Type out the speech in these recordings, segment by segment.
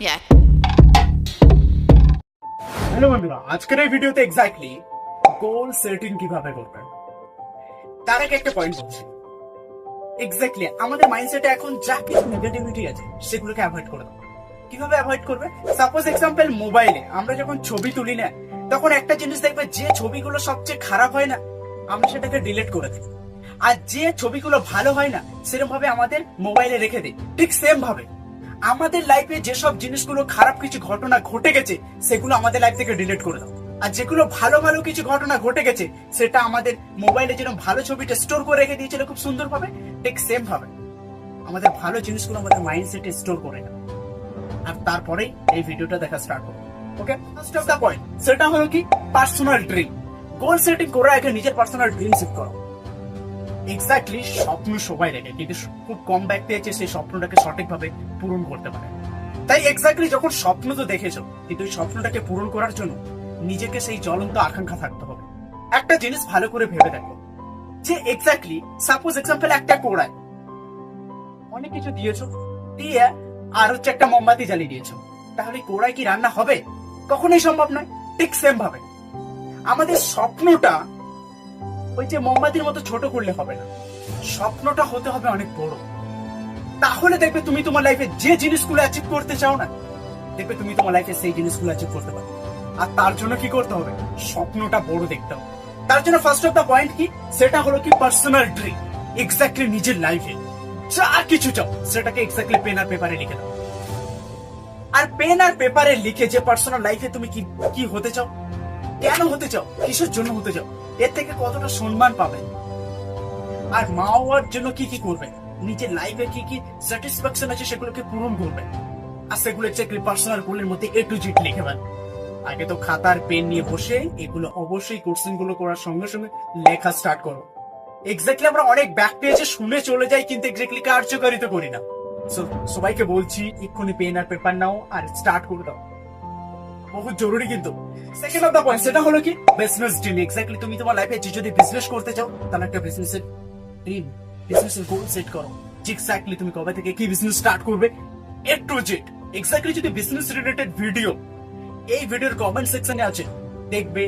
Yeah. Hello বন্ধুরা, আজকের এই ভিডিওতে এক্স্যাক্টলি গোল সেটিং কিভাবে করবেন তার আগে একটা পয়েন্ট বলছি। এক্স্যাক্টলি আমাদের মাইন্ডসেটে এখন যা কিছু নেগেটিভিটি আছে সেগুলোকে অ্যাভয়েড করে দাও। কিভাবে অ্যাভয়েড করবে? সাপোজ এক্সাম্পল, মোবাইলে আমরা যখন ছবি তুলি না, তখন একটা জিনিস দেখবে, যে ছবিগুলো সবচেয়ে খারাপ হয় না আমরা সেটাকে ডিলিট করে দিই, আর যে ছবিগুলো ভালো হয় না সেরকম ভাবে আমাদের মোবাইলে রেখে দিই। ঠিক সেম ভাবে আমাদের লাইফে যেসব জিনিসগুলো খারাপ কিছু ঘটনা ঘটে গেছে সেগুলো আমাদের লাইফ থেকে ডিলিট করে দাও, আর যেগুলো ভালো ভালো কিছু ঘটনা ঘটে গেছে সেটা আমাদের মোবাইলে যেরকম ভালো ছবিটা স্টোর করে রেখে দিয়েছিল খুব সুন্দর ভাবে, ঠিক সেম ভাবে আমাদের ভালো জিনিসগুলো আমাদের মাইন্ডসেটে স্টোর করে নাও। আর তারপরেই এই ভিডিওটা দেখা স্টার্ট করো। ওকে, ফার্স্ট অফ দা পয়েন্ট সেটা হলো কি পার্সোনাল ড্রিম। গোল সেটিং করার আগে নিজের পার্সোনাল ড্রিম সেট করো। এক্স্যাক্টলি স্বপ্ন সবাই দেখে, কিন্তু খুব কম ব্যক্তি আছে সেই স্বপ্নটাকে সঠিকভাবে পূরণ করতে পারে। তাই এক্স্যাক্টলি যখন স্বপ্ন তো দেখেছো, কিন্তু ওই স্বপ্নটাকে পূরণ করার জন্য নিজেকে সেই জ্বলন্ত আকাঙ্ক্ষা থাকতে হবে। একটা জিনিস ভালো করে ভেবে দেখো, যে এক্স্যাক্টলি সাপোজ এক্সাম্পল একটা কোড়ায় অনেক কিছু দিয়েছো, দিয়ে আর হচ্ছে একটা মোমবাতি জ্বালিয়ে দিয়েছো, তাহলে কোড়ায় কি রান্না হবে? কখনোই সম্ভব নয়। ঠিক সেম ভাবে আমাদের স্বপ্নটা ওই যে মোমবাতির মতো ছোট করলে হবে না, স্বপ্নটা হতে হবে অনেক বড়। তাহলে দেখবে তুমি তোমার লাইফে যে জিনিসগুলো অ্যাচিভ করতে চাও না, দেখবে তুমি তোমার লাইফে সেই জিনিসগুলো অ্যাচিভ করতে পারো। আর তার জন্য কি করতে হবে? স্বপ্নটা বড় দেখতে হবে। তার জন্য ফার্স্ট অফ দা পয়েন্ট কি, সেটা হলো কি পার্সোনাল ড্রিম। এক্স্যাক্টলি নিজের লাইফে যা কিছু চাও সেটাকে এক্স্যাক্টলি পেন আর পেপারে লিখে দাও। আর পেন আর পেপারে লিখে যে পার্সোনাল লাইফে তুমি কি কি হতে চাও, কেন হতে চাও, কিসের জন্য হতে চাও, এর থেকে কতটা সম্মান পাবে, আর মা হওয়ার জন্য কি কি করবে, নিজের লাইফে কি কি স্যাটিসফ্যাকশন আছে সেগুলোকে পূরণ করবে, আর সেগুলো এক্স্যাক্টলি পার্সোনাল গোলের মধ্যে A to Z লিখে ফেল। আগে তো খাতার পেন নিয়ে বসে এগুলো অবশ্যই কোশ্চেন গুলো করার সঙ্গে সঙ্গে লেখা স্টার্ট করো। এক্স্যাক্টলি আমরা অনেক ব্যাক আছে শুনে চলে যাই, কিন্তু এক্স্যাক্টলি কার্যকারিতা করি না। সবাইকে বলছি এক্ষুনি পেন আর পেপার নাও আর স্টার্ট করে দাও, বহুত জরুরি। কিন্তু সেকেন্ড অফ দা পয়েন্ট সেটা হলো কি বিজনেস ড্রিম। এক্স্যাক্টলি তুমি তোমার লাইফে যদি বিজনেস করতে চাও, তাহলে একটা বিজনেসের ড্রিম, বিজনেসের গোল সেট করো। এক্স্যাক্টলি তুমি কবে থেকে কি বিজনেস স্টার্ট করবে, A to Z। এক্স্যাক্টলি যদি বিজনেস রিলেটেড ভিডিও এই ভিডিওর কমেন্ট সেকশনে আছে, দেখবে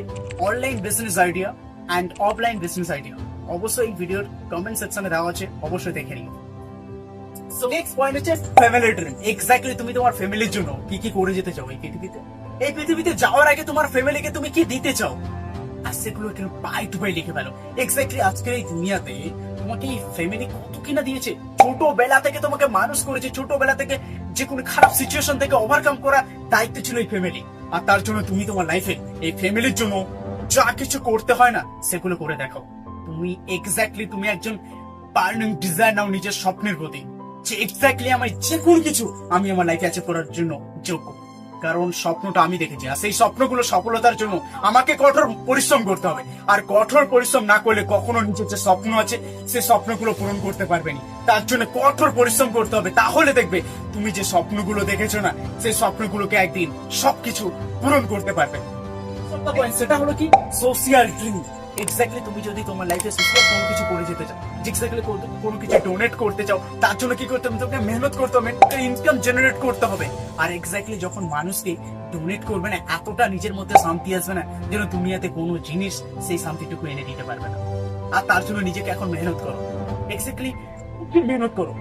online business idea and offline business idea, অবশ্যই এই ভিডিওর কমেন্ট সেকশনে দেওয়া আছে, অবশ্যই দেখে নিও। সো নেক্সট পয়েন্ট হচ্ছে ফ্যামিলি ড্রিম। এক্স্যাক্টলি তুমি তোমার ফ্যামিলির জন্য কি কি করে যেতে চাও এই পৃথিবীতে যাওয়ার আগে তোমার ফ্যামিলিকে তুমি কি দিতে চাও, আর সেগুলো একটু বাই টু বাই লিখে ফেলো। এক্স্যাক্টলি আজকের এই দুনিয়াতে তোমাকে এই ফ্যামিলি কত কিনা দিয়েছে, ছোটবেলা থেকে তোমাকে মানুষ করেছে, ছোটবেলা থেকে যে কোনো খারাপ সিচুয়েশন থেকে ওভারকাম করার দায়িত্ব ছিল এই ফ্যামিলি। আর তার জন্য তুমি তোমার লাইফে এই ফ্যামিলির জন্য যা কিছু করতে হয় না সেগুলো করে দেখো। তুমি এক্স্যাক্টলি তুমি একজন বার্নিং ডিজায়ার নাও নিজের স্বপ্নের প্রতি, যে এক্স্যাক্টলি আমার যে কোনো কিছু আমি আমার লাইফে অ্যাচিভ করার জন্য যোগ্য, কারণ স্বপ্নটা আমি দেখেছি। আর সেই স্বপ্নগুলো সফলতার জন্য আমাকে কঠোর পরিশ্রম করতে হবে, আর কঠোর পরিশ্রম না করলে কখনো নিজের যে স্বপ্ন আছে সেই স্বপ্নগুলো পূরণ করতে পারবে না। তার জন্য কঠোর পরিশ্রম করতে হবে, তাহলে দেখবে তুমি যে স্বপ্নগুলো দেখেছো না সেই স্বপ্নগুলোকে একদিন সবকিছু পূরণ করতে পারবে। সেটা হলো কি সোশিয়াল ড্রিম। এক্স্যাক্টলি তুমি যদি তোমার লাইফে সোশিয়াল কোনো কিছু করে যেতে চাও, এক্স্যাক্টলি কোনো কিছু ডোনেট করতে চাও, তার জন্য কি করতে হবে? তোমাকে মেহনত করতে হবে, ইনকাম জেনারেট করতে হবে। আর এক্স্যাক্টলি যখন মানুষকে ডোনেট করবে না, এতটা নিজের মধ্যে শান্তি আসবে না যেন দুনিয়াতে কোনো জিনিস সেই শান্তিটুকু এনে দিতে পারবে না। আর তার জন্য নিজেকে এখন মেহনত করো, এক্স্যাক্টলি মেহনত করো,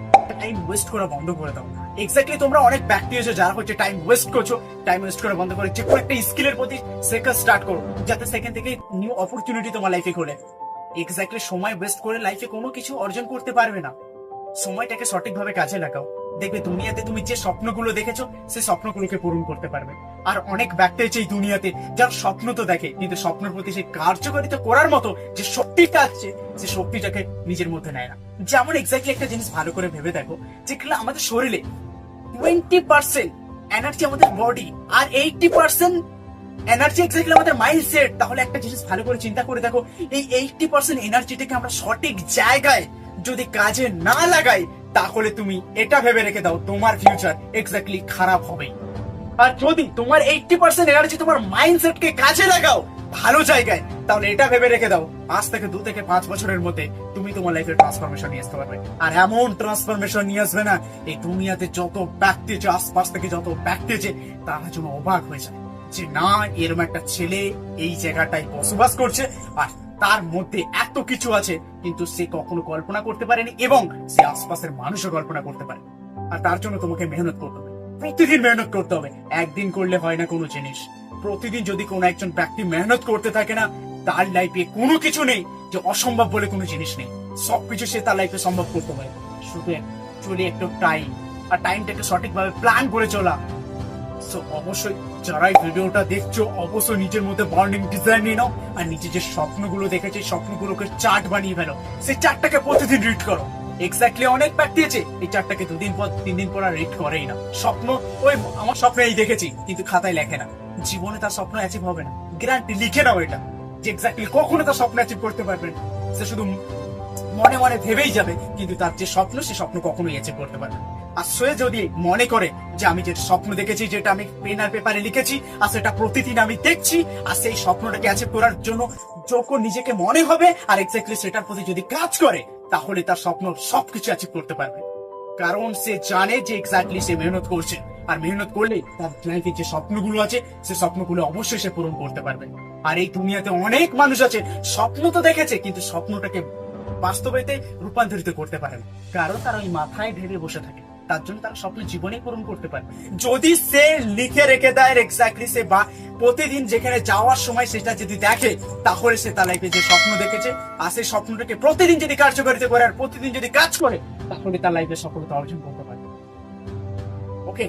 টাইম ওয়েস্ট করা বন্ধ করে দাও। এক্স্যাক্টলি তোমরা অনেক ব্যক্তি আছে যারা হচ্ছে টাইম ওয়েস্ট করছো, টাইম ওয়েস্ট করা বন্ধ করে যে কোনো একটা স্কিলের প্রতি শেখা স্টার্ট করো, যাতে সেখান থেকে নিউ অপরচুনিটি তোমার লাইফে খোলে। এক্স্যাক্টলি সময় ওয়েস্ট করে লাইফে কোনো কিছু অর্জন করতে পারবে না, সময়টাকে সঠিকভাবে কাজে লাগাও। দেখবে দুনিয়াতে তুমি যে স্বপ্নগুলো দেখেছো সেই স্বপ্নগুলোকে পূরণ করতে পারবে। আর অনেক ব্যক্তি আছে এই দুনিয়াতে যারা স্বপ্ন তো দেখে, কিন্তু স্বপ্নের প্রতি সেই কার্যকারিতা করার মতো যে শক্তিটা আছে সেই শক্তিটাকে নিজের মধ্যে নেয় না। যেমন এক্স্যাক্টলি একটা জিনিস ভালো করে ভেবে দেখো, যে আমাদের শরীরে 20% এনার্জি আমাদের বডি, আর 80% এনার্জি এক্স্যাক্টলি আমাদের মাইন্ডসেট। তাহলে একটা জিনিস ভালো করে চিন্তা করে দেখো, এই 80% এনার্জিটাকে আমরা সঠিক জায়গায় যদি কাজে না লাগাই, তাহলে তুমি এটা ভেবে রেখে দাও তোমার ফিউচার এক্স্যাক্টলি খারাপ হবে। আর যদি তোমার 80% এনার্জি তোমার মাইন্ডসেটকে কাজে লাগাও, ভালো জায়গায়, তাহলে এটা ভেবে রেখে দাও আজ থেকে 2 থেকে 5 বছরের মধ্যে তুমি তোমার লাইফে ট্রান্সফরমেশন নিয়ে আসতে পারবে। আর এমন ট্রান্সফরমেশন নিয়ে আসবে না, এই দুনিয়াতে যত ব্যক্তি আছে, আশপাশ থেকে যত ব্যক্তি আছে, তারা যেন অবাক হয়ে যায় যে না, এরকম একটা ছেলে এই জায়গাটায় বসবাস করছে আর তার মধ্যে এত কিছু আছে, কিন্তু সে কখনো কল্পনা করতে পারেনি এবং সে আশপাশের মানুষও কল্পনা করতে পারে। আর তার জন্য তোমাকে মেহনত করতে হবে, প্রতিদিন মেহনত করতে হবে। একদিন করলে হয় না কোনো জিনিস, প্রতিদিন যদি কোনো একজন ব্যক্তি মেহনত করতে থাকে না, তার লাইফে কোনো কিছু নেই যে অসম্ভব বলে কোনো জিনিস নেই, সবকিছু সে তার লাইফে সম্ভব করতে পারে। শুধু চলে একটু টাইম, আর টাইমটাকে সঠিকভাবে প্ল্যান করে চলা। সো অবশ্যই যারা এই ভিডিওটা দেখছো, অবশ্যই নিজের মধ্যে বার্নিং ডিজাইন নিয়ে নাও আর নিজের যে স্বপ্নগুলো দেখেছে স্বপ্নগুলোকে চার্ট বানিয়ে ফেলো। সেই চার্টটাকে প্রতিদিন রিড করো। এক্স্যাক্টলি অনেক ব্যক্তি আছে এই চার্টটাকে 2 দিন পর 3 দিন পর আর রিড করেই না। স্বপ্ন ওই আমার স্বপ্ন এই দেখেছি, কিন্তু খাতায় লেখে না। জীবনে তার স্বপ্ন অ্যাচিভ হবে না, গ্যারান্টি লিখে নাও এটা, যে এক্স্যাক্টলি কখনো তার স্বপ্ন অ্যাচিভ করতে পারবে না। সে শুধু মনে মনে ভেবেই যাবে, কিন্তু তার যে স্বপ্ন সে স্বপ্ন কখনোই অ্যাচিভ করতে পারবে না। আর সে যদি মনে করে যে আমি যে স্বপ্ন দেখেছি, যেটা আমি পেন আর পেপারে লিখেছি, আর সেটা প্রতিদিন আমি দেখছি, আর সেই স্বপ্নটাকে অ্যাচিভ করার জন্য যখন নিজেকে মনে হবে আর এক্স্যাক্টলি সেটার প্রতি যদি কাজ করে, তাহলে তার স্বপ্ন সবকিছু অ্যাচিভ করতে পারবে। কারণ সে জানে যে এক্স্যাক্টলি সে মেহনত করছে, আর মেহনত করলে তার লাইফে যে স্বপ্নগুলো আছে সে স্বপ্নগুলো অবশ্যই সে পূরণ করতে পারবে। আর এই দুনিয়াতে অনেক মানুষ আছে স্বপ্ন তো দেখেছে, কিন্তু স্বপ্নটাকে বাস্তবেতে রূপান্তরিত করতে পারে না, কারণ তারা ওই মাথায় ঢেলে বসে থাকে। তার জন্য তারা স্বপ্ন জীবনে পূরণ করতে পারবে। যদি সে লিখে রেখে দেয় এক্স্যাক্টলি সে বা প্রতিদিন যেখানে যাওয়ার সময় সেটা যদি দেখে, তাহলে সে তার লাইফে যে স্বপ্ন দেখেছে আর সেই স্বপ্নটাকে প্রতিদিন যদি কার্যকারিতা করে আর প্রতিদিন যদি কাজ করে, তাহলে তার লাইফে সফলতা অর্জন করতে পারবে। Okay,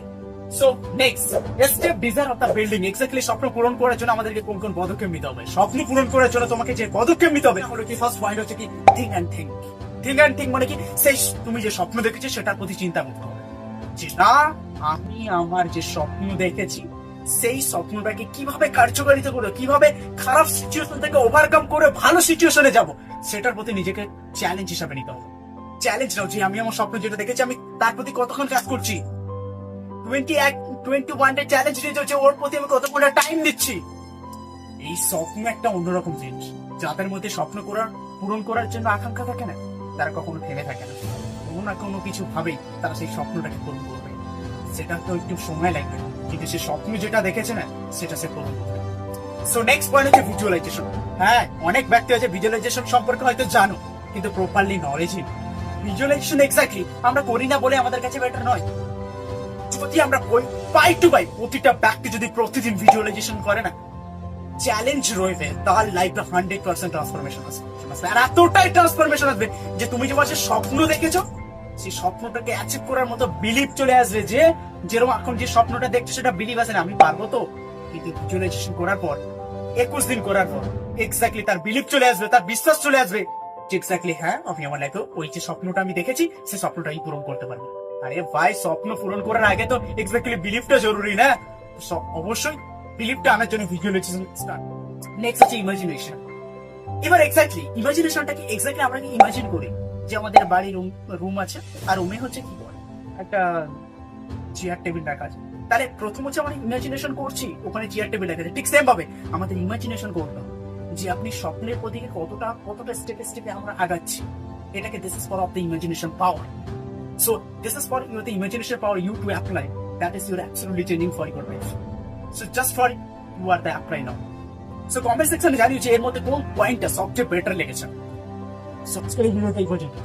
so next step, design of the building. Exactly স্বপ্ন পূরণ করার জন্য আমাদেরকে কোন কোন পদক্ষেপ নিতে হবে? স্বপ্ন পূরণ করার জন্য তোমাকে যে পদক্ষেপ নিতে হবে হলো কি, ফার্স্ট পয়েন্ট হচ্ছে কি think and think. Think and think মানে কি, সেই তুমি যে স্বপ্ন দেখেছো সেটার প্রতি চিন্তা করতে হবে যে না, আমি আমার যে স্বপ্ন দেখেছি সেই স্বপ্নটাকে কিভাবে কার্যকারিতা করবো, কিভাবে খারাপ সিচুয়েশন থেকে ওভারকাম করে ভালো সিচুয়েশনে যাব, সেটার প্রতি নিজেকে চ্যালেঞ্জ হিসাবে নিতে হবে। চ্যালেঞ্জ নাও যে আমি আমার স্বপ্ন যেটা দেখেছি আমি তার প্রতি কতক্ষণ কাজ করছি। 21 চ্যালেঞ্জ নিয়ে যাচ্ছে, ওর প্রতি আমি কতক্ষণ টাইম দিচ্ছি। এই স্বপ্ন একটা অন্যরকম জিনিস। যাদের মধ্যে স্বপ্ন পূরণ করার জন্য আকাঙ্ক্ষা থাকে না, তারা কখনো থেমে থাকে না, কোনো না কোনো কিছু ভাবেই তারা সেই স্বপ্নটাকে পূরণ করবে। সেটা তো একটু সময় লাগবে, কিন্তু সে স্বপ্ন যেটা দেখেছে না সেটা সে পূরণ করবে। সো নেক্সট পয়েন্ট হচ্ছে ভিজুয়ালাইজেশন। হ্যাঁ, অনেক ব্যক্তি আছে ভিজুয়ালাইজেশন সম্পর্কে হয়তো জানো, কিন্তু প্রপারলি নলেজ নেই। ভিজুয়ালাইজেশন এক্স্যাক্টলি আমরা করি না বলে আমাদের কাছে বেটার নয়। যদি আমরা বাই টু বাই প্রতিটা ব্যক্তি যদি প্রতিদিন ভিজুয়ালাইজেশন করে না, চ্যালেঞ্জ রয়েছে, তার লাইফে 100% ট্রান্সফরমেশন আসবে। আর এতটাই ট্রান্সফরমেশন আসবে যে তুমি যে মাসে স্বপ্ন দেখেছো সেই স্বপ্নটাকে অ্যাচিভ করার মতো বিলিভ চলে আসবে। যে যেরকম এখন যে স্বপ্নটা দেখছো সেটা বিলিভ আছে না, আমি পারবো তো, কিন্তু ভিজুয়ালাইজেশন করার পর 21 দিন করার পর এক্স্যাক্টলি তার বিলিভ চলে আসবে, তার বিশ্বাস চলে আসবে যে এক্স্যাক্টলি হ্যাঁ, আমি আমার লাইফে ওই যে স্বপ্নটা আমি দেখেছি সেই স্বপ্নটাই পূরণ করতে পারবো। আরে ভাই, স্বপ্ন পূরণ করার আগে তো এক্স্যাক্টলি বিলিভটা জরুরি না? অবশ্যই বিলিভটা আনার জন্য ভিজুয়ালাইজেশন স্টার্ট। নেক্সট হচ্ছে ইমাজিনেশন। এবার এক্স্যাক্টলি ইমাজিনেশনটাকে এক্স্যাক্টলি আমরা কি ইমাজিন করি যে আমাদের বাড়ির রুম আছে আর রুমে হচ্ছে কি বলে একটা চেয়ার টেবিল রাখা আছে। তাহলে প্রথম হচ্ছে আমরা ইমাজিনেশন করছি ওখানে চেয়ার টেবিল রাখা আছে, ঠিক সেম ভাবে আমাদের ইমাজিনেশন করতে হবে যে আপনি স্বপ্নের প্রতি কতটা স্টেপে স্টেপে আমরা আগাচ্ছি। এটাকে this is for of the imagination power. So this is for your the imagination power you to apply, that is your absolutely changing for your life. So just for you are the apply now. So comment সেকশনে জানিয়েছি এর মধ্যে কোন পয়েন্টটা সবচেয়ে better লেগেছে।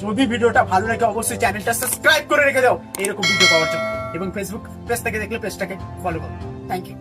যদি ভিডিওটা ভালো লাগে অবশ্যই চ্যানেলটা সাবস্ক্রাইব করে রেখে দাও এরকম ভিডিও পাওয়ার জন্য, এবং ফেসবুক পেজ থেকে দেখলে পেজটাকে ফলো করো। Thank you.